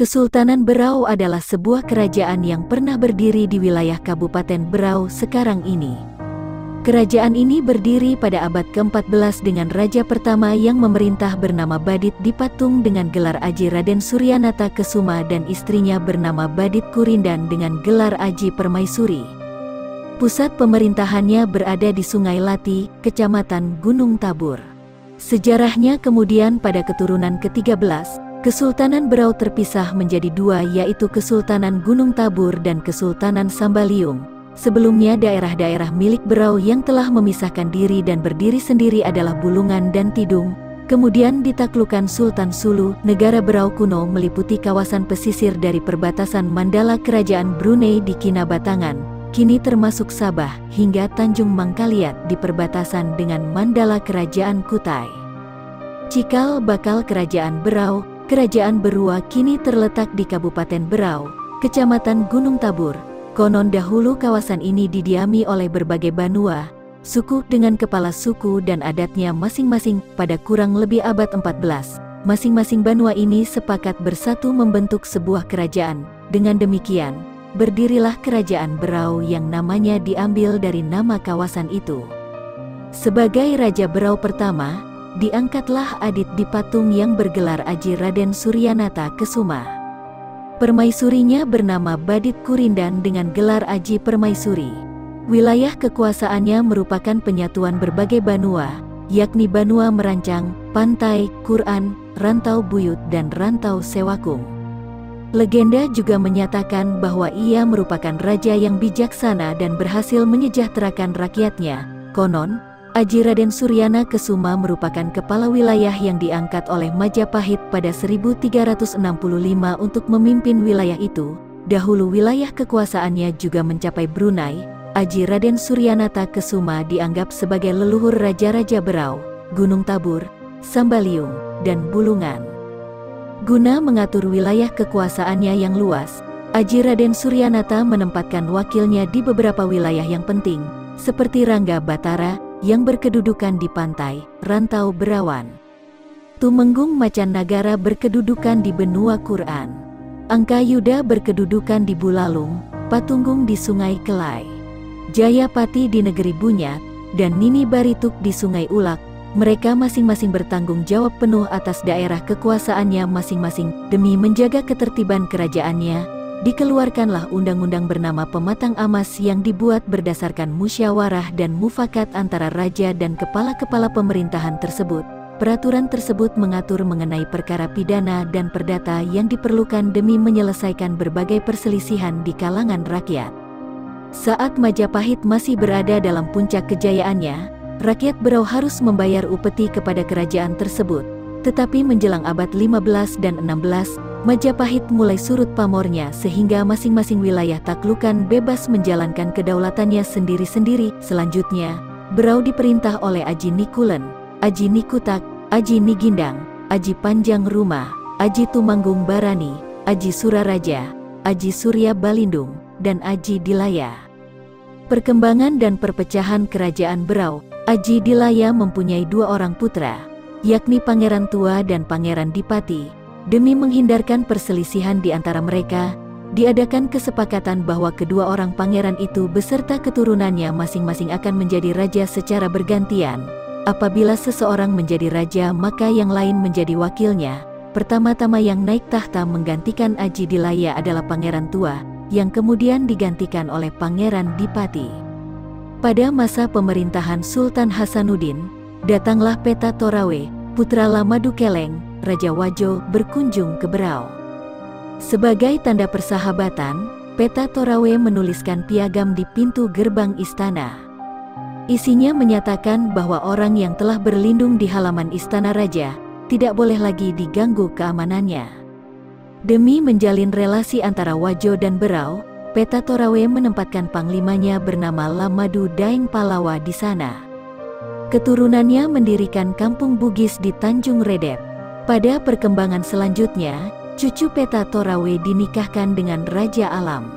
Kesultanan Berau adalah sebuah kerajaan yang pernah berdiri di wilayah Kabupaten Berau sekarang ini. Kerajaan ini berdiri pada abad ke-14 dengan raja pertama yang memerintah bernama Badit Dipatung dengan gelar Aji Raden Suryanata Kesuma dan istrinya bernama Badit Kurindan dengan gelar Aji Permaisuri. Pusat pemerintahannya berada di Sungai Lati, Kecamatan Gunung Tabur. Sejarahnya kemudian pada keturunan ke-13, Kesultanan Berau terpisah menjadi dua, yaitu Kesultanan Gunung Tabur dan Kesultanan Sambaliung. Sebelumnya daerah-daerah milik Berau yang telah memisahkan diri dan berdiri sendiri adalah Bulungan dan Tidung. Kemudian ditaklukkan Sultan Sulu. Negara Berau kuno meliputi kawasan pesisir dari perbatasan Mandala Kerajaan Brunei di Kinabatangan, kini termasuk Sabah, hingga Tanjung Mangkaliat di perbatasan dengan Mandala Kerajaan Kutai. Cikal bakal Kerajaan Berau. Kerajaan Berua kini terletak di Kabupaten Berau, Kecamatan Gunung Tabur. Konon dahulu kawasan ini didiami oleh berbagai banua, suku dengan kepala suku dan adatnya masing-masing. Pada kurang lebih abad 14, masing-masing banua ini sepakat bersatu membentuk sebuah kerajaan. Dengan demikian, berdirilah Kerajaan Berau yang namanya diambil dari nama kawasan itu. Sebagai Raja Berau pertama, diangkatlah Adit Dipatung yang bergelar Aji Raden Suryanata Kesuma. Permaisurinya bernama Badit Kurindan dengan gelar Aji Permaisuri. Wilayah kekuasaannya merupakan penyatuan berbagai banua, yakni Banua Merancang, Pantai, Quran, Rantau Buyut dan Rantau Sewakung. Legenda juga menyatakan bahwa ia merupakan raja yang bijaksana dan berhasil menyejahterakan rakyatnya. Konon, Aji Raden Suryana Kesuma merupakan kepala wilayah yang diangkat oleh Majapahit pada 1365 untuk memimpin wilayah itu. Dahulu wilayah kekuasaannya juga mencapai Brunei. Aji Raden Suryanata Kesuma dianggap sebagai leluhur raja-raja Berau, Gunung Tabur, Sambaliung, dan Bulungan. Guna mengatur wilayah kekuasaannya yang luas, Aji Raden Suryanata menempatkan wakilnya di beberapa wilayah yang penting, seperti Rangga Batara, yang berkedudukan di Pantai, Rantau Berawan. Tumenggung Macan Nagara berkedudukan di Benua Quran. Angka Yuda berkedudukan di Bulalung, Patunggung di Sungai Kelai, Jayapati di Negeri Bunyat, dan Nini Barituk di Sungai Ulak. Mereka masing-masing bertanggung jawab penuh atas daerah kekuasaannya masing-masing. Demi menjaga ketertiban kerajaannya, dikeluarkanlah undang-undang bernama Pematang Amas yang dibuat berdasarkan musyawarah dan mufakat antara raja dan kepala-kepala pemerintahan tersebut. Peraturan tersebut mengatur mengenai perkara pidana dan perdata yang diperlukan demi menyelesaikan berbagai perselisihan di kalangan rakyat. Saat Majapahit masih berada dalam puncak kejayaannya, rakyat Berau harus membayar upeti kepada kerajaan tersebut. Tetapi menjelang abad 15 dan 16, Majapahit mulai surut pamornya sehingga masing-masing wilayah taklukan bebas menjalankan kedaulatannya sendiri-sendiri. Selanjutnya, Berau diperintah oleh Aji Nikulen, Aji Nikutak, Aji Nigindang, Aji Panjang Rumah, Aji Tumanggung Barani, Aji Suraraja, Aji Surya Balindung, dan Aji Dilaya. Perkembangan dan perpecahan Kerajaan Berau. Aji Dilaya mempunyai dua orang putra, yakni Pangeran Tua dan Pangeran Dipati. Demi menghindarkan perselisihan di antara mereka, diadakan kesepakatan bahwa kedua orang pangeran itu beserta keturunannya masing-masing akan menjadi raja secara bergantian. Apabila seseorang menjadi raja, maka yang lain menjadi wakilnya. Pertama-tama yang naik tahta menggantikan Aji Dilaya adalah Pangeran Tua, yang kemudian digantikan oleh Pangeran Dipati. Pada masa pemerintahan Sultan Hasanuddin, datanglah Peta Torawe, putra Lamadu Keleng, Raja Wajo, berkunjung ke Berau. Sebagai tanda persahabatan, Peta Torawe menuliskan piagam di pintu gerbang istana. Isinya menyatakan bahwa orang yang telah berlindung di halaman istana raja tidak boleh lagi diganggu keamanannya. Demi menjalin relasi antara Wajo dan Berau, Peta Torawe menempatkan panglimanya bernama Lamadu Daeng Palawa di sana. Keturunannya mendirikan kampung Bugis di Tanjung Redep. Pada perkembangan selanjutnya, cucu Peta Torawe dinikahkan dengan Raja Alam.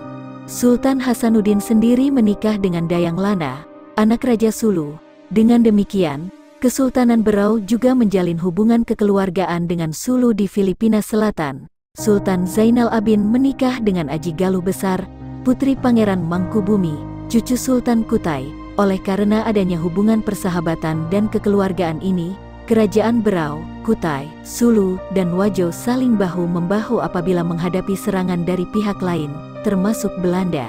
Sultan Hasanuddin sendiri menikah dengan Dayang Lana, anak Raja Sulu. Dengan demikian, Kesultanan Berau juga menjalin hubungan kekeluargaan dengan Sulu di Filipina Selatan. Sultan Zainal Abidin menikah dengan Aji Galuh Besar, putri Pangeran Mangkubumi, cucu Sultan Kutai. Oleh karena adanya hubungan persahabatan dan kekeluargaan ini, Kerajaan Berau, Kutai, Sulu, dan Wajo saling bahu-membahu apabila menghadapi serangan dari pihak lain, termasuk Belanda.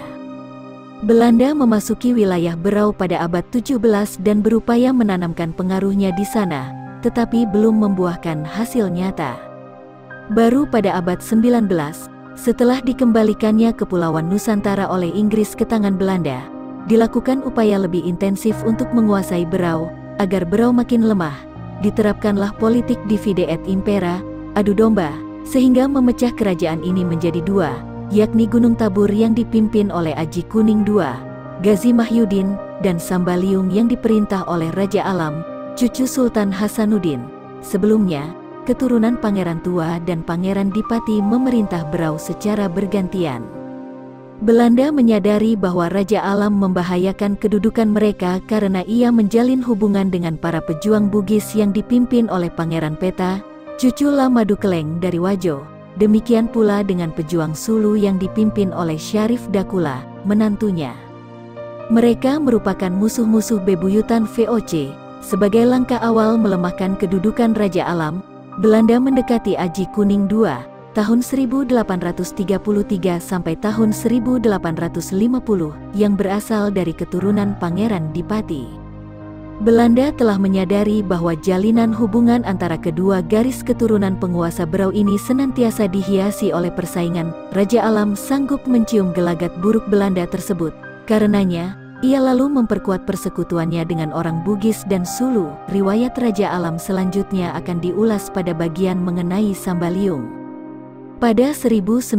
Belanda memasuki wilayah Berau pada abad 17 dan berupaya menanamkan pengaruhnya di sana, tetapi belum membuahkan hasil nyata. Baru pada abad 19, setelah dikembalikannya Kepulauan Nusantara oleh Inggris ke tangan Belanda, dilakukan upaya lebih intensif untuk menguasai Berau, agar Berau makin lemah. Diterapkanlah politik divide et impera, adu domba, sehingga memecah kerajaan ini menjadi dua, yakni Gunung Tabur yang dipimpin oleh Aji Kuning II, Ghazi Mahyudin, dan Sambaliung yang diperintah oleh Raja Alam, cucu Sultan Hasanuddin. Sebelumnya, keturunan Pangeran Tua dan Pangeran Dipati memerintah Berau secara bergantian. Belanda menyadari bahwa Raja Alam membahayakan kedudukan mereka karena ia menjalin hubungan dengan para pejuang Bugis yang dipimpin oleh Pangeran Peta, cucu Lamadu Keleng dari Wajo. Demikian pula dengan pejuang Sulu yang dipimpin oleh Syarif Dakula, menantunya. Mereka merupakan musuh-musuh bebuyutan VOC. Sebagai langkah awal melemahkan kedudukan Raja Alam, Belanda mendekati Aji Kuning II tahun 1833 sampai tahun 1850 yang berasal dari keturunan Pangeran Dipati. Belanda telah menyadari bahwa jalinan hubungan antara kedua garis keturunan penguasa Berau ini senantiasa dihiasi oleh persaingan. Raja Alam sanggup mencium gelagat buruk Belanda tersebut. Karenanya, ia lalu memperkuat persekutuannya dengan orang Bugis dan Sulu. Riwayat Raja Alam selanjutnya akan diulas pada bagian mengenai Sambaliung. Pada 1960,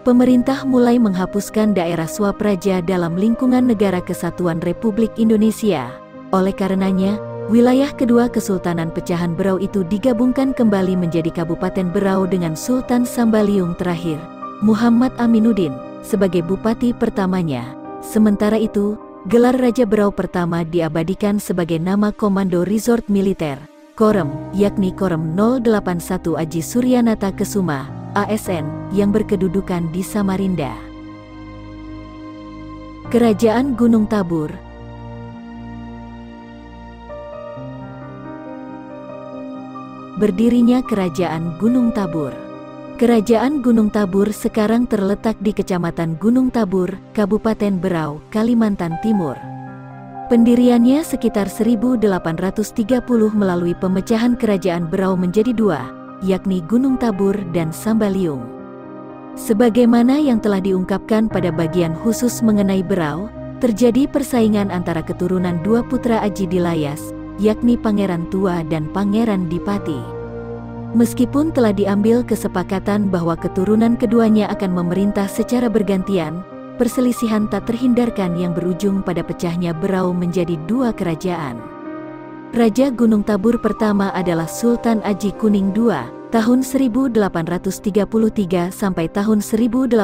pemerintah mulai menghapuskan daerah swapraja dalam lingkungan Negara Kesatuan Republik Indonesia. Oleh karenanya, wilayah kedua Kesultanan Pecahan Berau itu digabungkan kembali menjadi Kabupaten Berau dengan Sultan Sambaliung terakhir, Muhammad Aminuddin, sebagai bupati pertamanya. Sementara itu, gelar Raja Berau pertama diabadikan sebagai nama Komando Resort Militer, Korem, yakni Korem 081 Aji Suryanata Kesuma, ASN, yang berkedudukan di Samarinda. Kerajaan Gunung Tabur. Berdirinya Kerajaan Gunung Tabur. Kerajaan Gunung Tabur sekarang terletak di Kecamatan Gunung Tabur, Kabupaten Berau, Kalimantan Timur. Pendiriannya sekitar 1830 melalui pemecahan Kerajaan Berau menjadi dua, yakni Gunung Tabur dan Sambaliung. Sebagaimana yang telah diungkapkan pada bagian khusus mengenai Berau, terjadi persaingan antara keturunan dua putra Aji Dilayas, yakni Pangeran Tua dan Pangeran Dipati. Meskipun telah diambil kesepakatan bahwa keturunan keduanya akan memerintah secara bergantian, perselisihan tak terhindarkan yang berujung pada pecahnya Berau menjadi dua kerajaan. Raja Gunung Tabur pertama adalah Sultan Aji Kuning II, tahun 1833 sampai tahun 1850.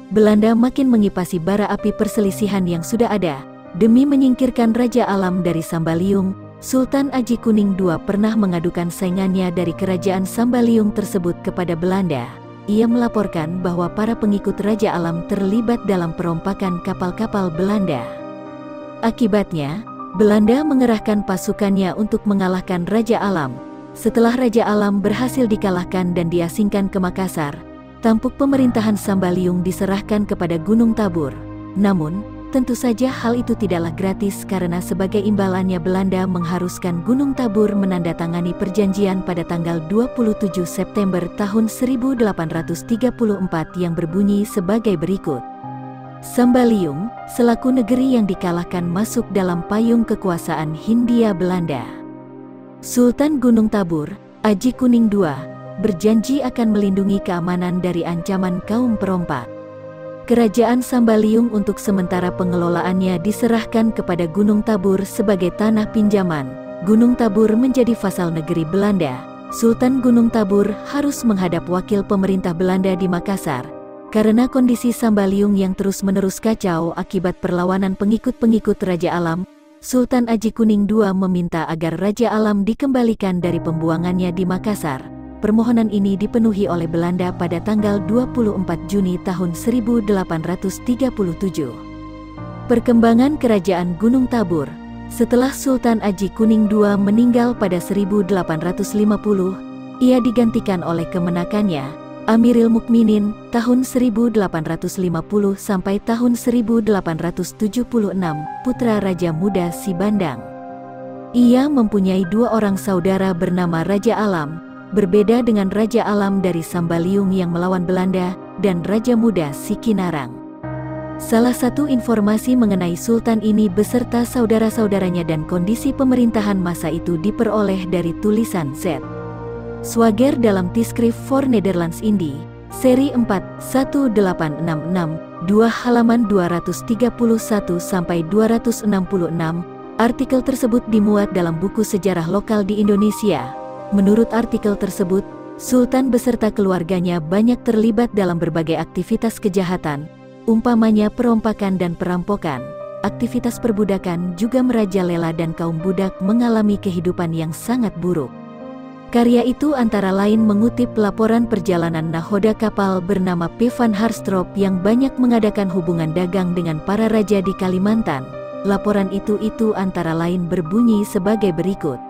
Belanda makin mengipasi bara api perselisihan yang sudah ada. Demi menyingkirkan Raja Alam dari Sambaliung, Sultan Aji Kuning II pernah mengadukan saingannya dari kerajaan Sambaliung tersebut kepada Belanda. Ia melaporkan bahwa para pengikut Raja Alam terlibat dalam perompakan kapal-kapal Belanda. Akibatnya, Belanda mengerahkan pasukannya untuk mengalahkan Raja Alam. Setelah Raja Alam berhasil dikalahkan dan diasingkan ke Makassar, tampuk pemerintahan Sambaliung diserahkan kepada Gunung Tabur. Namun, tentu saja hal itu tidaklah gratis karena sebagai imbalannya Belanda mengharuskan Gunung Tabur menandatangani perjanjian pada tanggal 27 September tahun 1834 yang berbunyi sebagai berikut. Sambaliung, selaku negeri yang dikalahkan masuk dalam payung kekuasaan Hindia Belanda. Sultan Gunung Tabur, Aji Kuning II, berjanji akan melindungi keamanan dari ancaman kaum perompak. Kerajaan Sambaliung untuk sementara pengelolaannya diserahkan kepada Gunung Tabur sebagai tanah pinjaman. Gunung Tabur menjadi vasal negeri Belanda. Sultan Gunung Tabur harus menghadap wakil pemerintah Belanda di Makassar. Karena kondisi Sambaliung yang terus-menerus kacau akibat perlawanan pengikut-pengikut Raja Alam, Sultan Aji Kuning II meminta agar Raja Alam dikembalikan dari pembuangannya di Makassar. permohonan ini dipenuhi oleh Belanda pada tanggal 24 Juni tahun 1837. Perkembangan Kerajaan Gunung Tabur. Setelah Sultan Aji Kuning II meninggal pada 1850, ia digantikan oleh kemenakannya, Amiril Mukminin, tahun 1850 sampai tahun 1876, putra Raja Muda Sibandang. Ia mempunyai dua orang saudara bernama Raja Alam, berbeda dengan Raja Alam dari Sambaliung yang melawan Belanda, dan Raja Muda Sikinarang. Salah satu informasi mengenai Sultan ini beserta saudara-saudaranya dan kondisi pemerintahan masa itu diperoleh dari tulisan Z. Swager dalam Tischrift for Nederlands Indie, seri 4, 1866, 2 halaman 231-266. Artikel tersebut dimuat dalam buku sejarah lokal di Indonesia. Menurut artikel tersebut, Sultan beserta keluarganya banyak terlibat dalam berbagai aktivitas kejahatan, umpamanya perompakan dan perampokan. Aktivitas perbudakan juga merajalela dan kaum budak mengalami kehidupan yang sangat buruk. Karya itu antara lain mengutip laporan perjalanan nahoda kapal bernama P. van Harstrop yang banyak mengadakan hubungan dagang dengan para raja di Kalimantan. Laporan itu antara lain berbunyi sebagai berikut.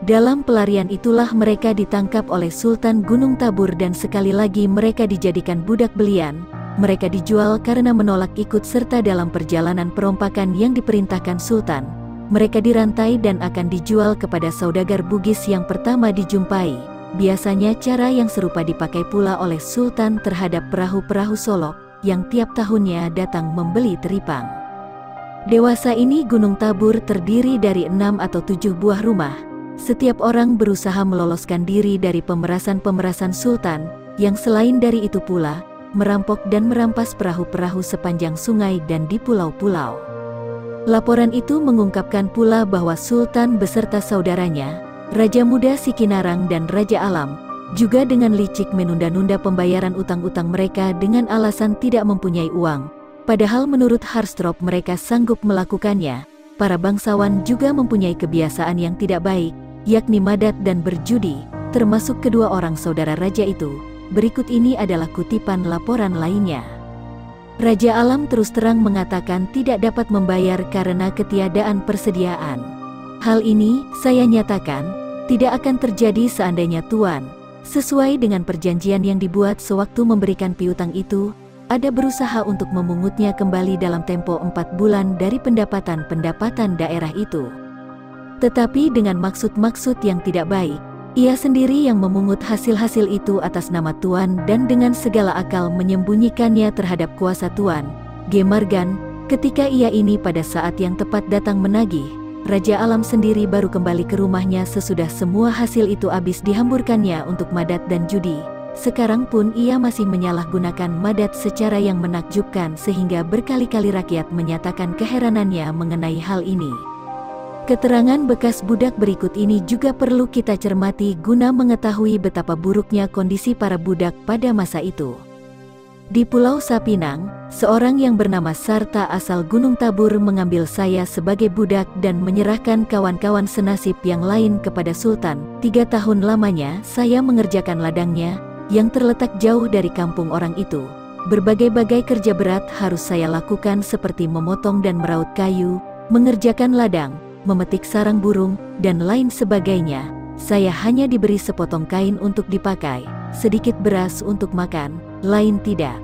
Dalam pelarian itulah mereka ditangkap oleh Sultan Gunung Tabur dan sekali lagi mereka dijadikan budak belian. Mereka dijual karena menolak ikut serta dalam perjalanan perompakan yang diperintahkan Sultan. Mereka dirantai dan akan dijual kepada saudagar Bugis yang pertama dijumpai. Biasanya cara yang serupa dipakai pula oleh Sultan terhadap perahu-perahu Solok yang tiap tahunnya datang membeli teripang. Dewasa ini Gunung Tabur terdiri dari 6 atau 7 buah rumah. Setiap orang berusaha meloloskan diri dari pemerasan-pemerasan Sultan, yang selain dari itu pula, merampok dan merampas perahu-perahu sepanjang sungai dan di pulau-pulau. Laporan itu mengungkapkan pula bahwa Sultan beserta saudaranya, Raja Muda Sikinarang dan Raja Alam, juga dengan licik menunda-nunda pembayaran utang-utang mereka dengan alasan tidak mempunyai uang. Padahal menurut Harstrop mereka sanggup melakukannya. Para bangsawan juga mempunyai kebiasaan yang tidak baik, yakni madat dan berjudi, termasuk kedua orang saudara raja itu. Berikut ini adalah kutipan laporan lainnya. Raja Alam terus terang mengatakan tidak dapat membayar karena ketiadaan persediaan. Hal ini, saya nyatakan, tidak akan terjadi seandainya Tuan, sesuai dengan perjanjian yang dibuat sewaktu memberikan piutang itu, ada berusaha untuk memungutnya kembali dalam tempo 4 bulan dari pendapatan daerah itu. Tetapi dengan maksud-maksud yang tidak baik, ia sendiri yang memungut hasil-hasil itu atas nama Tuan dan dengan segala akal menyembunyikannya terhadap kuasa Tuan, G. Margan. Ketika ia ini pada saat yang tepat datang menagih, Raja Alam sendiri baru kembali ke rumahnya sesudah semua hasil itu habis dihamburkannya untuk madat dan judi. Sekarang pun ia masih menyalahgunakan madat secara yang menakjubkan sehingga berkali-kali rakyat menyatakan keheranannya mengenai hal ini. Keterangan bekas budak berikut ini juga perlu kita cermati guna mengetahui betapa buruknya kondisi para budak pada masa itu. Di Pulau Sapinang, seorang yang bernama Sarta asal Gunung Tabur mengambil saya sebagai budak dan menyerahkan kawan-kawan senasib yang lain kepada Sultan. 3 tahun lamanya saya mengerjakan ladangnya, yang terletak jauh dari kampung orang itu. Berbagai-bagai kerja berat harus saya lakukan seperti memotong dan meraut kayu, mengerjakan ladang, memetik sarang burung, dan lain sebagainya. Saya hanya diberi sepotong kain untuk dipakai, sedikit beras untuk makan, lain tidak.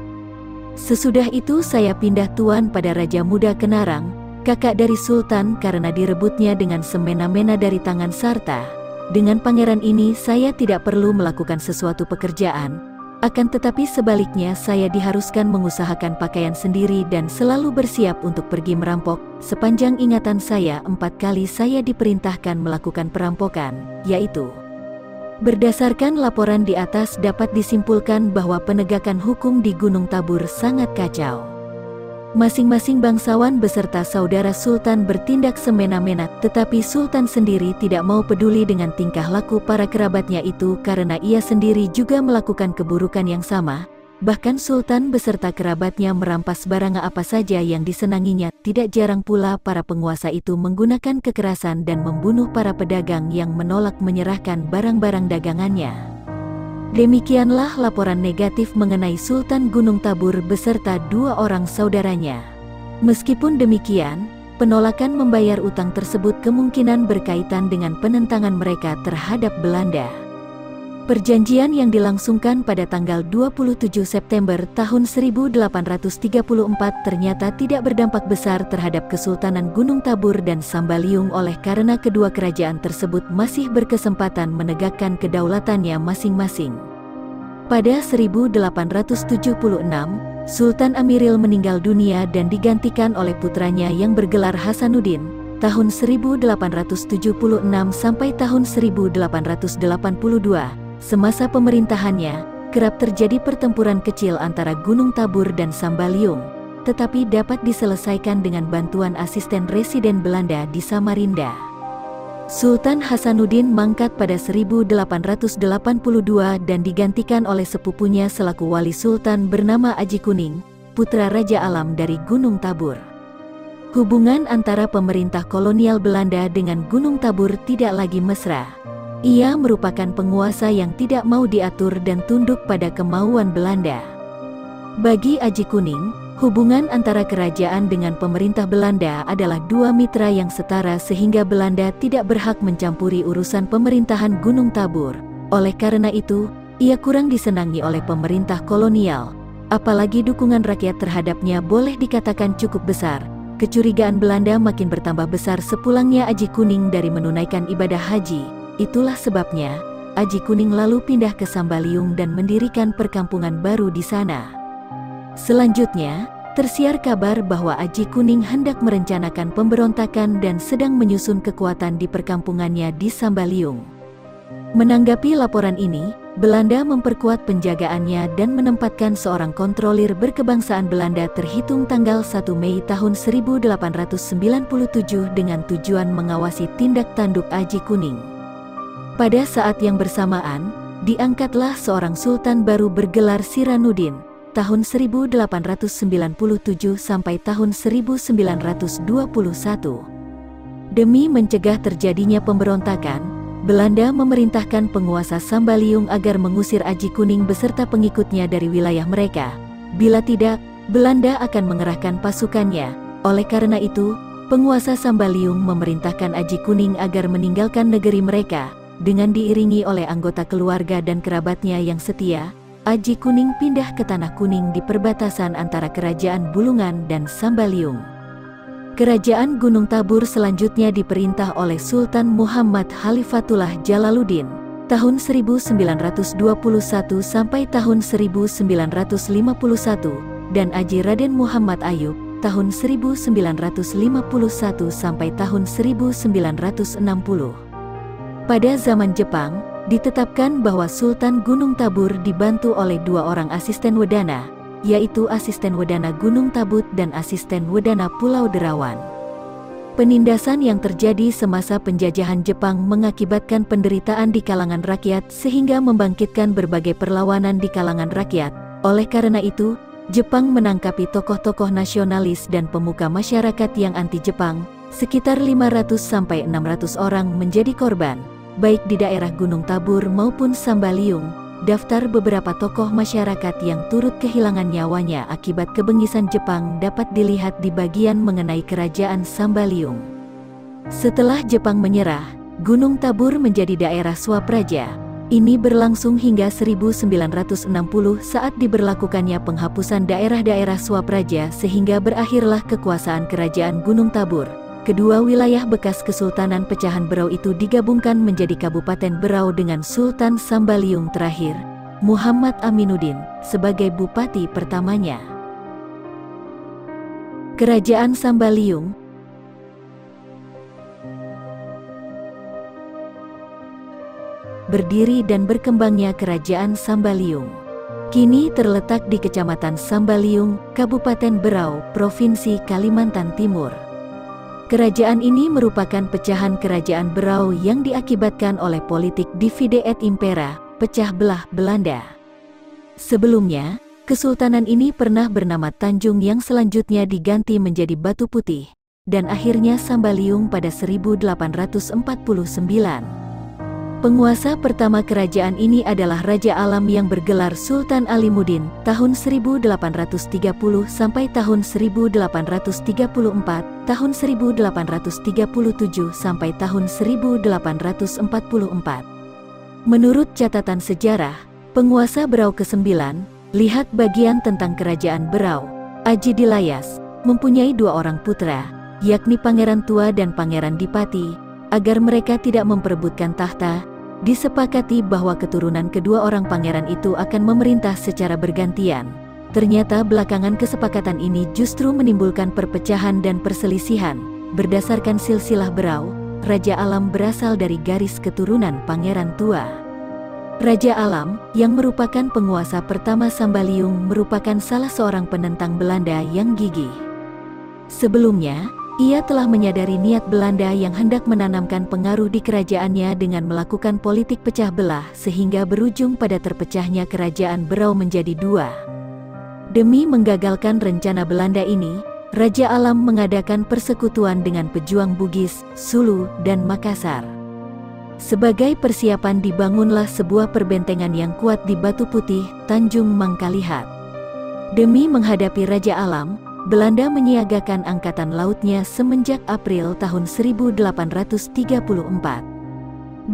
Sesudah itu saya pindah tuan pada Raja Muda Kenarang, kakak dari Sultan karena direbutnya dengan semena-mena dari tangan Sarta. Dengan pangeran ini saya tidak perlu melakukan sesuatu pekerjaan, akan tetapi sebaliknya saya diharuskan mengusahakan pakaian sendiri dan selalu bersiap untuk pergi merampok. Sepanjang ingatan saya 4 kali saya diperintahkan melakukan perampokan, yaitu. Berdasarkan laporan di atas dapat disimpulkan bahwa penegakan hukum di Gunung Tabur sangat kacau. Masing-masing bangsawan beserta saudara Sultan bertindak semena-mena, tetapi Sultan sendiri tidak mau peduli dengan tingkah laku para kerabatnya itu karena ia sendiri juga melakukan keburukan yang sama. Bahkan Sultan beserta kerabatnya merampas barang apa saja yang disenanginya. Tidak jarang pula para penguasa itu menggunakan kekerasan dan membunuh para pedagang yang menolak menyerahkan barang-barang dagangannya. Demikianlah laporan negatif mengenai Sultan Gunung Tabur beserta 2 orang saudaranya. Meskipun demikian, penolakan membayar utang tersebut kemungkinan berkaitan dengan penentangan mereka terhadap Belanda. Perjanjian yang dilangsungkan pada tanggal 27 September tahun 1834 ternyata tidak berdampak besar terhadap Kesultanan Gunung Tabur dan Sambaliung oleh karena kedua kerajaan tersebut masih berkesempatan menegakkan kedaulatannya masing-masing. Pada 1876, Sultan Amiril meninggal dunia dan digantikan oleh putranya yang bergelar Hasanuddin, tahun 1876 sampai tahun 1882. Semasa pemerintahannya, kerap terjadi pertempuran kecil antara Gunung Tabur dan Sambaliung, tetapi dapat diselesaikan dengan bantuan asisten residen Belanda di Samarinda. Sultan Hasanuddin mangkat pada 1882 dan digantikan oleh sepupunya selaku wali sultan bernama Aji Kuning, putra Raja Alam dari Gunung Tabur. Hubungan antara pemerintah kolonial Belanda dengan Gunung Tabur tidak lagi mesra. Ia merupakan penguasa yang tidak mau diatur dan tunduk pada kemauan Belanda. Bagi Aji Kuning, hubungan antara kerajaan dengan pemerintah Belanda adalah 2 mitra yang setara sehingga Belanda tidak berhak mencampuri urusan pemerintahan Gunung Tabur. Oleh karena itu, ia kurang disenangi oleh pemerintah kolonial. Apalagi dukungan rakyat terhadapnya boleh dikatakan cukup besar. Kecurigaan Belanda makin bertambah besar sepulangnya Aji Kuning dari menunaikan ibadah haji. Itulah sebabnya, Aji Kuning lalu pindah ke Sambaliung dan mendirikan perkampungan baru di sana. Selanjutnya, tersiar kabar bahwa Aji Kuning hendak merencanakan pemberontakan dan sedang menyusun kekuatan di perkampungannya di Sambaliung. Menanggapi laporan ini, Belanda memperkuat penjagaannya dan menempatkan seorang kontrolir berkebangsaan Belanda terhitung tanggal 1 Mei tahun 1897 dengan tujuan mengawasi tindak tanduk Aji Kuning. Pada saat yang bersamaan, diangkatlah seorang sultan baru bergelar Siranuddin, tahun 1897 sampai tahun 1921. Demi mencegah terjadinya pemberontakan, Belanda memerintahkan penguasa Sambaliung agar mengusir Aji Kuning beserta pengikutnya dari wilayah mereka. Bila tidak, Belanda akan mengerahkan pasukannya. Oleh karena itu, penguasa Sambaliung memerintahkan Aji Kuning agar meninggalkan negeri mereka. Dengan diiringi oleh anggota keluarga dan kerabatnya yang setia, Aji Kuning pindah ke Tanah Kuning di perbatasan antara Kerajaan Bulungan dan Sambaliung. Kerajaan Gunung Tabur selanjutnya diperintah oleh Sultan Muhammad Khalifatullah Jalaluddin, tahun 1921 sampai tahun 1951, dan Aji Raden Muhammad Ayub, tahun 1951 sampai tahun 1960. Pada zaman Jepang, ditetapkan bahwa Sultan Gunung Tabur dibantu oleh 2 orang asisten wedana, yaitu asisten wedana Gunung Tabut dan asisten wedana Pulau Derawan. Penindasan yang terjadi semasa penjajahan Jepang mengakibatkan penderitaan di kalangan rakyat sehingga membangkitkan berbagai perlawanan di kalangan rakyat. Oleh karena itu, Jepang menangkapi tokoh-tokoh nasionalis dan pemuka masyarakat yang anti-Jepang. Sekitar 500-600 orang menjadi korban, baik di daerah Gunung Tabur maupun Sambaliung. Daftar beberapa tokoh masyarakat yang turut kehilangan nyawanya akibat kebengisan Jepang dapat dilihat di bagian mengenai kerajaan Sambaliung. Setelah Jepang menyerah, Gunung Tabur menjadi daerah swapraja. Ini berlangsung hingga 1960 saat diberlakukannya penghapusan daerah-daerah swapraja sehingga berakhirlah kekuasaan kerajaan Gunung Tabur. Kedua wilayah bekas Kesultanan Pecahan Berau itu digabungkan menjadi Kabupaten Berau dengan Sultan Sambaliung terakhir, Muhammad Aminuddin, sebagai bupati pertamanya. Kerajaan Sambaliung berdiri dan berkembangnya Kerajaan Sambaliung kini terletak di Kecamatan Sambaliung, Kabupaten Berau, Provinsi Kalimantan Timur. Kerajaan ini merupakan pecahan Kerajaan Berau yang diakibatkan oleh politik divide et impera, pecah belah Belanda. Sebelumnya, kesultanan ini pernah bernama Tanjung yang selanjutnya diganti menjadi Batu Putih, dan akhirnya Sambaliung pada 1849. Penguasa pertama kerajaan ini adalah Raja Alam yang bergelar Sultan Alimuddin tahun 1830 sampai tahun 1834, tahun 1837 sampai tahun 1844. Menurut catatan sejarah, penguasa Berau ke-9, lihat bagian tentang kerajaan Berau, Aji Dilayas, mempunyai 2 orang putra, yakni Pangeran Tua dan Pangeran Dipati. Agar mereka tidak memperebutkan tahta, disepakati bahwa keturunan kedua orang pangeran itu akan memerintah secara bergantian. Ternyata belakangan kesepakatan ini justru menimbulkan perpecahan dan perselisihan. Berdasarkan silsilah Berau, Raja Alam berasal dari garis keturunan Pangeran Tua. Raja Alam, yang merupakan penguasa pertama Sambaliung, merupakan salah seorang penentang Belanda yang gigih. Sebelumnya, ia telah menyadari niat Belanda yang hendak menanamkan pengaruh di kerajaannya dengan melakukan politik pecah belah sehingga berujung pada terpecahnya kerajaan Berau menjadi 2. Demi menggagalkan rencana Belanda ini, Raja Alam mengadakan persekutuan dengan pejuang Bugis, Sulu, dan Makassar. Sebagai persiapan dibangunlah sebuah perbentengan yang kuat di Batu Putih, Tanjung Mangkalihat. Demi menghadapi Raja Alam, Belanda menyiagakan angkatan lautnya semenjak April tahun 1834.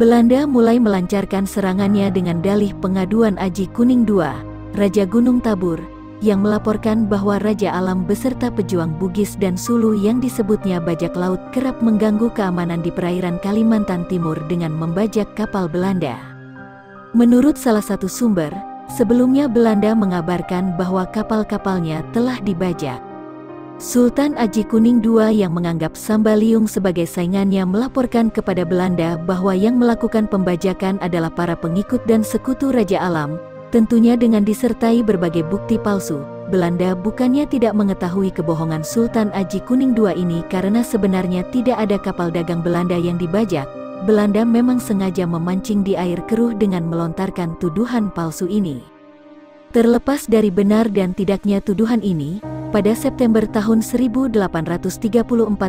Belanda mulai melancarkan serangannya dengan dalih pengaduan Aji Kuning II, Raja Gunung Tabur, yang melaporkan bahwa Raja Alam beserta pejuang Bugis dan Sulu yang disebutnya bajak laut kerap mengganggu keamanan di perairan Kalimantan Timur dengan membajak kapal Belanda. Menurut salah satu sumber, sebelumnya Belanda mengabarkan bahwa kapal-kapalnya telah dibajak. Sultan Aji Kuning II yang menganggap Sambaliung sebagai saingannya melaporkan kepada Belanda bahwa yang melakukan pembajakan adalah para pengikut dan sekutu Raja Alam, tentunya dengan disertai berbagai bukti palsu. Belanda bukannya tidak mengetahui kebohongan Sultan Aji Kuning II ini karena sebenarnya tidak ada kapal dagang Belanda yang dibajak. Belanda memang sengaja memancing di air keruh dengan melontarkan tuduhan palsu ini. Terlepas dari benar dan tidaknya tuduhan ini, pada September tahun 1834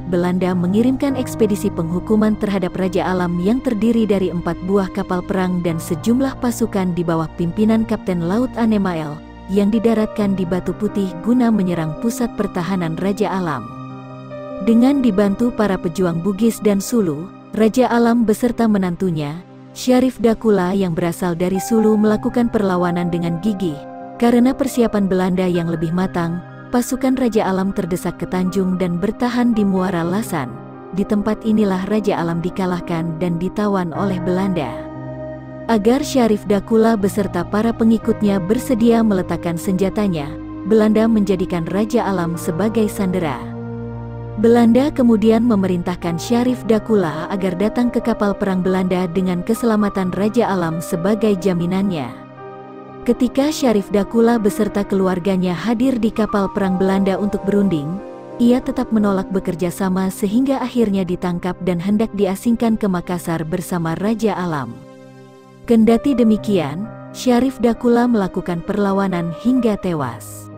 Belanda mengirimkan ekspedisi penghukuman terhadap Raja Alam yang terdiri dari 4 buah kapal perang dan sejumlah pasukan di bawah pimpinan Kapten Laut Anemael, yang didaratkan di Batu Putih guna menyerang pusat pertahanan Raja Alam. Dengan dibantu para pejuang Bugis dan Sulu, Raja Alam beserta menantunya, Syarif Dakula yang berasal dari Sulu melakukan perlawanan dengan gigih. Karena persiapan Belanda yang lebih matang, pasukan Raja Alam terdesak ke Tanjung dan bertahan di Muara Lasan. Di tempat inilah Raja Alam dikalahkan dan ditawan oleh Belanda. Agar Syarif Dakula beserta para pengikutnya bersedia meletakkan senjatanya, Belanda menjadikan Raja Alam sebagai sandera. Belanda kemudian memerintahkan Syarif Dakula agar datang ke kapal perang Belanda dengan keselamatan Raja Alam sebagai jaminannya. Ketika Syarif Dakula beserta keluarganya hadir di kapal perang Belanda untuk berunding, ia tetap menolak bekerja sama sehingga akhirnya ditangkap dan hendak diasingkan ke Makassar bersama Raja Alam. Kendati demikian, Syarif Dakula melakukan perlawanan hingga tewas.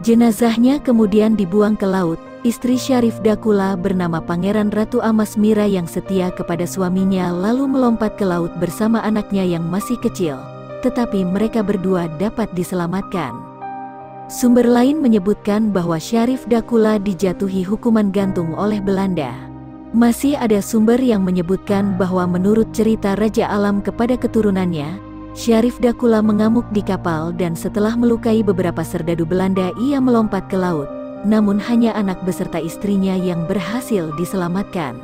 Jenazahnya kemudian dibuang ke laut. Istri Syarif Dakula bernama Pangeran Ratu Amas Mira yang setia kepada suaminya lalu melompat ke laut bersama anaknya yang masih kecil. Tetapi mereka berdua dapat diselamatkan. Sumber lain menyebutkan bahwa Syarif Dakula dijatuhi hukuman gantung oleh Belanda. Masih ada sumber yang menyebutkan bahwa menurut cerita Raja Alam kepada keturunannya, Syarif Dakula mengamuk di kapal dan setelah melukai beberapa serdadu Belanda ia melompat ke laut. Namun hanya anak beserta istrinya yang berhasil diselamatkan.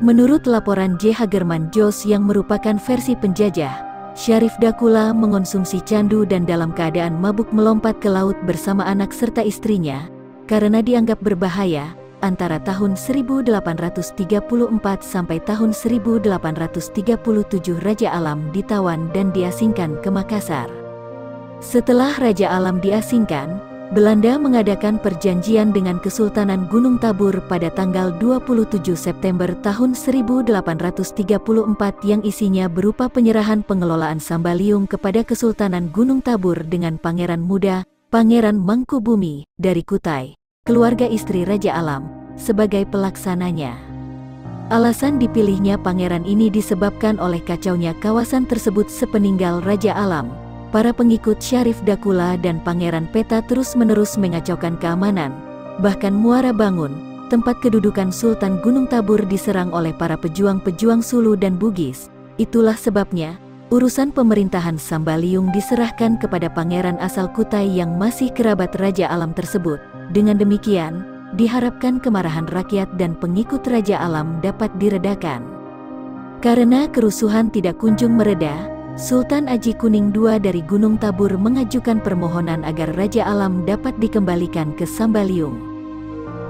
Menurut laporan J. Hagerman Jos yang merupakan versi penjajah, Syarif Dakula mengonsumsi candu dan dalam keadaan mabuk melompat ke laut bersama anak serta istrinya, karena dianggap berbahaya. Antara tahun 1834 sampai tahun 1837 Raja Alam ditawan dan diasingkan ke Makassar. Setelah Raja Alam diasingkan, Belanda mengadakan perjanjian dengan Kesultanan Gunung Tabur pada tanggal 27 September tahun 1834 yang isinya berupa penyerahan pengelolaan Sambaliung kepada Kesultanan Gunung Tabur dengan Pangeran Muda, Pangeran Mangkubumi, dari Kutai, keluarga istri Raja Alam, sebagai pelaksananya. Alasan dipilihnya pangeran ini disebabkan oleh kacaunya kawasan tersebut sepeninggal Raja Alam. Para pengikut Syarif Dakula dan Pangeran Peta terus-menerus mengacaukan keamanan. Bahkan Muara Bangun, tempat kedudukan Sultan Gunung Tabur, diserang oleh para pejuang-pejuang Sulu dan Bugis. Itulah sebabnya, urusan pemerintahan Sambaliung diserahkan kepada pangeran asal Kutai yang masih kerabat Raja Alam tersebut. Dengan demikian, diharapkan kemarahan rakyat dan pengikut Raja Alam dapat diredakan. Karena kerusuhan tidak kunjung mereda, Sultan Aji Kuning II dari Gunung Tabur mengajukan permohonan agar Raja Alam dapat dikembalikan ke Sambaliung.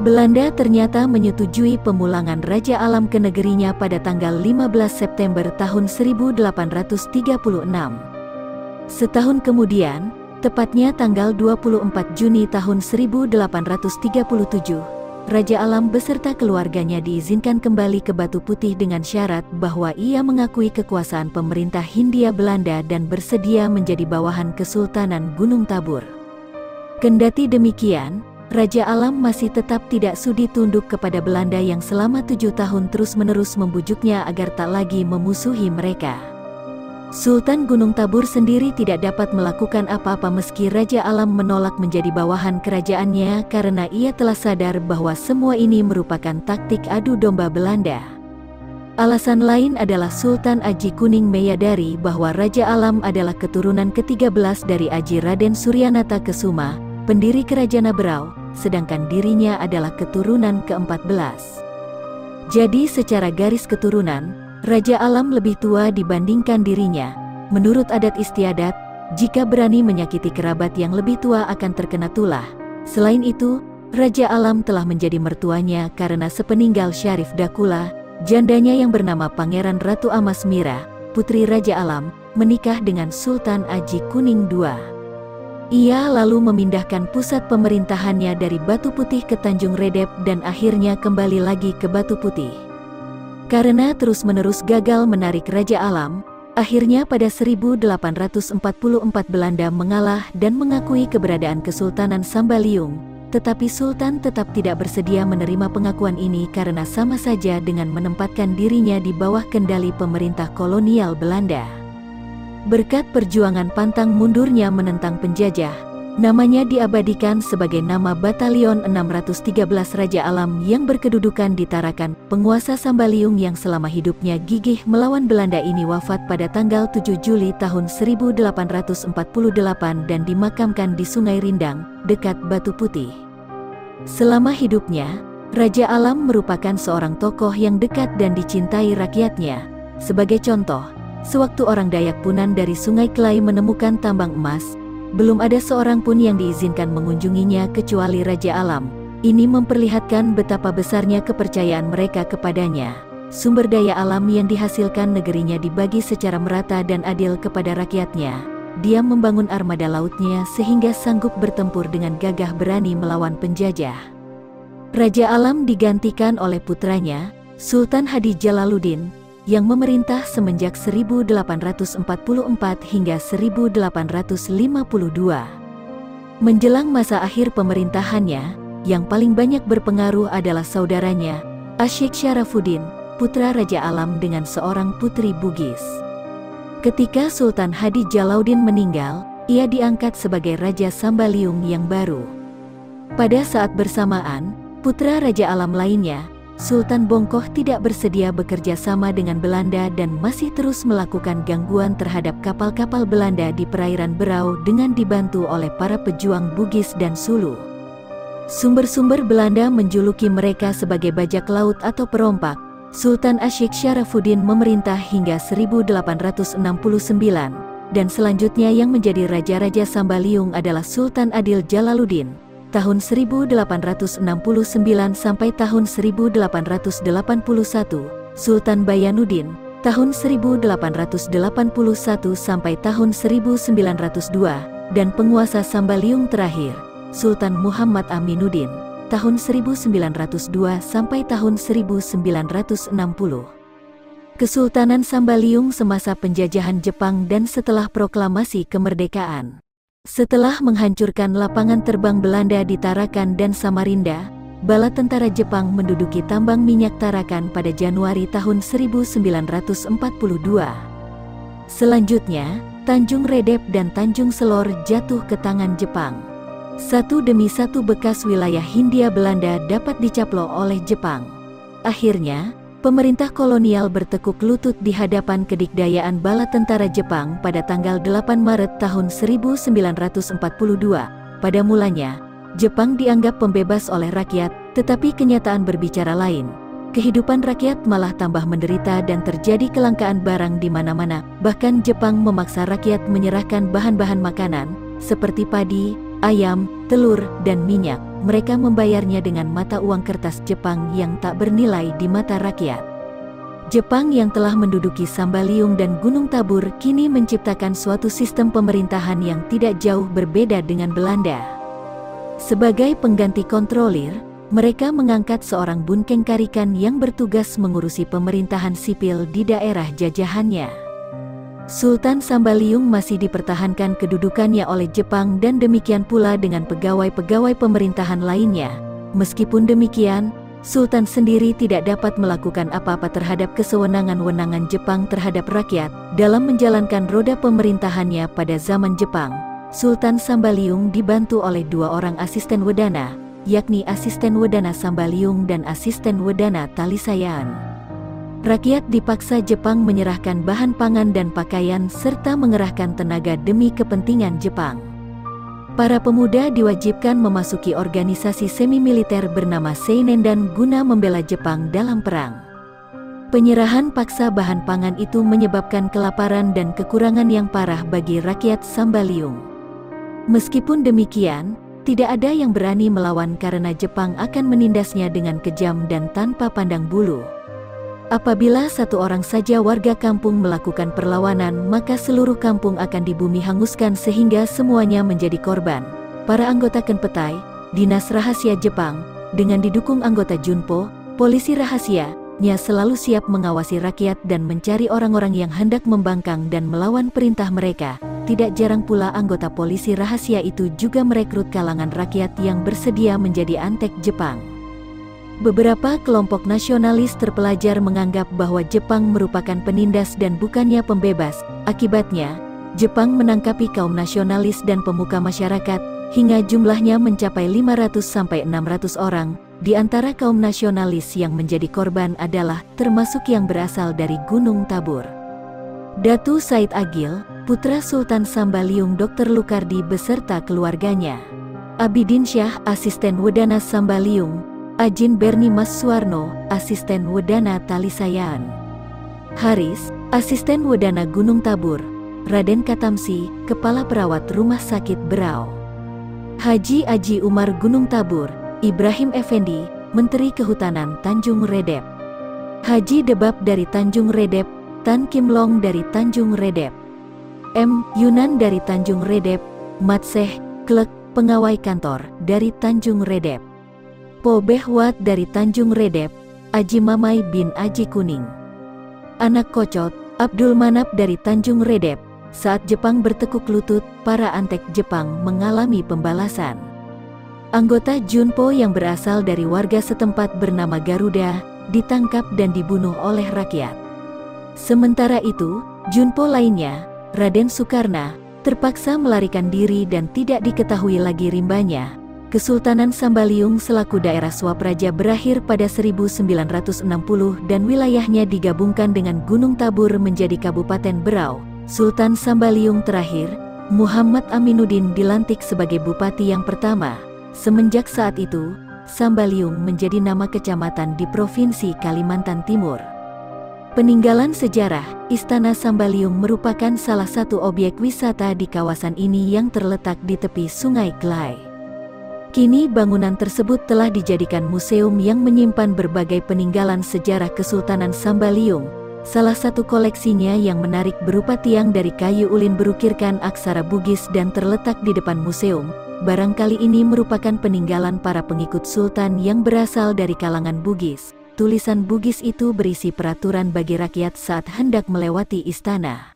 Belanda ternyata menyetujui pemulangan Raja Alam ke negerinya pada tanggal 15 September tahun 1836. Setahun kemudian, tepatnya tanggal 24 Juni tahun 1837, Raja Alam beserta keluarganya diizinkan kembali ke Batu Putih dengan syarat bahwa ia mengakui kekuasaan pemerintah Hindia Belanda dan bersedia menjadi bawahan Kesultanan Gunung Tabur. Kendati demikian, Raja Alam masih tetap tidak sudi tunduk kepada Belanda yang selama 7 tahun terus-menerus membujuknya agar tak lagi memusuhi mereka. Sultan Gunung Tabur sendiri tidak dapat melakukan apa-apa meski Raja Alam menolak menjadi bawahan kerajaannya karena ia telah sadar bahwa semua ini merupakan taktik adu domba Belanda. Alasan lain adalah Sultan Aji Kuning menyadari bahwa Raja Alam adalah keturunan ke-13 dari Aji Raden Suryanata Kesuma, pendiri Kerajaan Berau, sedangkan dirinya adalah keturunan ke-14. Jadi secara garis keturunan, Raja Alam lebih tua dibandingkan dirinya. Menurut adat istiadat, jika berani menyakiti kerabat yang lebih tua akan terkena tulah. Selain itu, Raja Alam telah menjadi mertuanya karena sepeninggal Syarif Dakula, jandanya yang bernama Pangeran Ratu Amas Mira, putri Raja Alam, menikah dengan Sultan Aji Kuning II. Ia lalu memindahkan pusat pemerintahannya dari Batu Putih ke Tanjung Redep dan akhirnya kembali lagi ke Batu Putih. Karena terus-menerus gagal menarik Raja Alam, akhirnya pada 1844 Belanda mengalah dan mengakui keberadaan Kesultanan Sambaliung, tetapi Sultan tetap tidak bersedia menerima pengakuan ini karena sama saja dengan menempatkan dirinya di bawah kendali pemerintah kolonial Belanda. Berkat perjuangan pantang mundurnya menentang penjajah, namanya diabadikan sebagai nama Batalion 613 Raja Alam yang berkedudukan di Tarakan. Penguasa Sambaliung yang selama hidupnya gigih melawan Belanda ini wafat pada tanggal 7 Juli tahun 1848 dan dimakamkan di Sungai Rindang, dekat Batu Putih. Selama hidupnya, Raja Alam merupakan seorang tokoh yang dekat dan dicintai rakyatnya. Sebagai contoh, sewaktu orang Dayak Punan dari Sungai Kelai menemukan tambang emas, belum ada seorang pun yang diizinkan mengunjunginya kecuali Raja Alam. Ini memperlihatkan betapa besarnya kepercayaan mereka kepadanya. Sumber daya alam yang dihasilkan negerinya dibagi secara merata dan adil kepada rakyatnya. Dia membangun armada lautnya sehingga sanggup bertempur dengan gagah berani melawan penjajah. Raja Alam digantikan oleh putranya, Sultan Hadi Jalaluddin, yang memerintah semenjak 1844 hingga 1852. Menjelang masa akhir pemerintahannya, yang paling banyak berpengaruh adalah saudaranya, Asyik Syarafuddin, putra Raja Alam dengan seorang putri Bugis. Ketika Sultan Hadi Jalaluddin meninggal, ia diangkat sebagai Raja Sambaliung yang baru. Pada saat bersamaan, putra Raja Alam lainnya, Sultan Bongkoh, tidak bersedia bekerja sama dengan Belanda dan masih terus melakukan gangguan terhadap kapal-kapal Belanda di perairan Berau dengan dibantu oleh para pejuang Bugis dan Sulu. Sumber-sumber Belanda menjuluki mereka sebagai bajak laut atau perompak. Sultan Asyik Syarafuddin memerintah hingga 1869, dan selanjutnya yang menjadi raja-raja Sambaliung adalah Sultan Adil Jalaluddin, tahun 1869 sampai tahun 1881, Sultan Bayanuddin, tahun 1881 sampai tahun 1902, dan penguasa Sambaliung terakhir, Sultan Muhammad Aminuddin, tahun 1902 sampai tahun 1960. Kesultanan Sambaliung semasa penjajahan Jepang dan setelah proklamasi kemerdekaan. Setelah menghancurkan lapangan terbang Belanda di Tarakan dan Samarinda, bala tentara Jepang menduduki tambang minyak Tarakan pada Januari tahun 1942. Selanjutnya, Tanjung Redep dan Tanjung Selor jatuh ke tangan Jepang. Satu demi satu bekas wilayah Hindia Belanda dapat dicaplok oleh Jepang. Akhirnya, pemerintah kolonial bertekuk lutut di hadapan kedikdayaan bala tentara Jepang pada tanggal 8 Maret tahun 1942. Pada mulanya, Jepang dianggap pembebas oleh rakyat, tetapi kenyataan berbicara lain. Kehidupan rakyat malah tambah menderita dan terjadi kelangkaan barang di mana-mana. Bahkan Jepang memaksa rakyat menyerahkan bahan-bahan makanan, seperti padi, ayam, telur, dan minyak. Mereka membayarnya dengan mata uang kertas Jepang yang tak bernilai di mata rakyat. Jepang yang telah menduduki Sambaliung dan Gunung Tabur kini menciptakan suatu sistem pemerintahan yang tidak jauh berbeda dengan Belanda. Sebagai pengganti kontrolir, mereka mengangkat seorang Bunkeng Karikan yang bertugas mengurusi pemerintahan sipil di daerah jajahannya. Sultan Sambaliung masih dipertahankan kedudukannya oleh Jepang dan demikian pula dengan pegawai-pegawai pemerintahan lainnya. Meskipun demikian, Sultan sendiri tidak dapat melakukan apa-apa terhadap kesewenangan-wenangan Jepang terhadap rakyat dalam menjalankan roda pemerintahannya pada zaman Jepang. Sultan Sambaliung dibantu oleh dua orang asisten wedana, yakni asisten wedana Sambaliung dan asisten wedana Talisayaan. Rakyat dipaksa Jepang menyerahkan bahan pangan dan pakaian serta mengerahkan tenaga demi kepentingan Jepang. Para pemuda diwajibkan memasuki organisasi semi-militer bernama Seinendan guna membela Jepang dalam perang. Penyerahan paksa bahan pangan itu menyebabkan kelaparan dan kekurangan yang parah bagi rakyat Sambaliung. Meskipun demikian, tidak ada yang berani melawan karena Jepang akan menindasnya dengan kejam dan tanpa pandang bulu. Apabila satu orang saja warga kampung melakukan perlawanan, maka seluruh kampung akan dibumi hanguskan sehingga semuanya menjadi korban. Para anggota Kenpetai, Dinas Rahasia Jepang, dengan didukung anggota Junpo, polisi rahasianya selalu siap mengawasi rakyat dan mencari orang-orang yang hendak membangkang dan melawan perintah mereka. Tidak jarang pula anggota polisi rahasia itu juga merekrut kalangan rakyat yang bersedia menjadi antek Jepang. Beberapa kelompok nasionalis terpelajar menganggap bahwa Jepang merupakan penindas dan bukannya pembebas. Akibatnya, Jepang menangkapi kaum nasionalis dan pemuka masyarakat, hingga jumlahnya mencapai 500-600 orang. Di antara kaum nasionalis yang menjadi korban adalah termasuk yang berasal dari Gunung Tabur. Datu Said Agil, putra Sultan Sambaliung Dr. Lukardi beserta keluarganya. Abidin Syah, asisten wedana Sambaliung. Ajin Berni Mas Suwarno, asisten wedana Talisayaan. Haris, asisten wedana Gunung Tabur. Raden Katamsi, kepala perawat rumah sakit Berau. Haji Aji Umar Gunung Tabur. Ibrahim Effendi, Menteri Kehutanan Tanjung Redep. Haji Debab dari Tanjung Redep. Tan Kim Long dari Tanjung Redep. M. Yunan dari Tanjung Redep. Matseh Klek, pengawai kantor dari Tanjung Redep. Po Behwat dari Tanjung Redep. Aji Mamai bin Aji Kuning. Anak Kocot, Abdul Manap dari Tanjung Redep. Saat Jepang bertekuk lutut, para antek Jepang mengalami pembalasan. Anggota Junpo yang berasal dari warga setempat bernama Garuda, ditangkap dan dibunuh oleh rakyat. Sementara itu, Junpo lainnya, Raden Sukarna, terpaksa melarikan diri dan tidak diketahui lagi rimbanya. Kesultanan Sambaliung selaku daerah swapraja berakhir pada 1960 dan wilayahnya digabungkan dengan Gunung Tabur menjadi Kabupaten Berau. Sultan Sambaliung terakhir, Muhammad Aminuddin dilantik sebagai bupati yang pertama. Semenjak saat itu, Sambaliung menjadi nama kecamatan di Provinsi Kalimantan Timur. Peninggalan sejarah, Istana Sambaliung merupakan salah satu objek wisata di kawasan ini yang terletak di tepi Sungai Klai. Kini bangunan tersebut telah dijadikan museum yang menyimpan berbagai peninggalan sejarah Kesultanan Sambaliung. Salah satu koleksinya yang menarik berupa tiang dari kayu ulin berukirkan aksara Bugis dan terletak di depan museum. Barangkali ini merupakan peninggalan para pengikut Sultan yang berasal dari kalangan Bugis. Tulisan Bugis itu berisi peraturan bagi rakyat saat hendak melewati istana.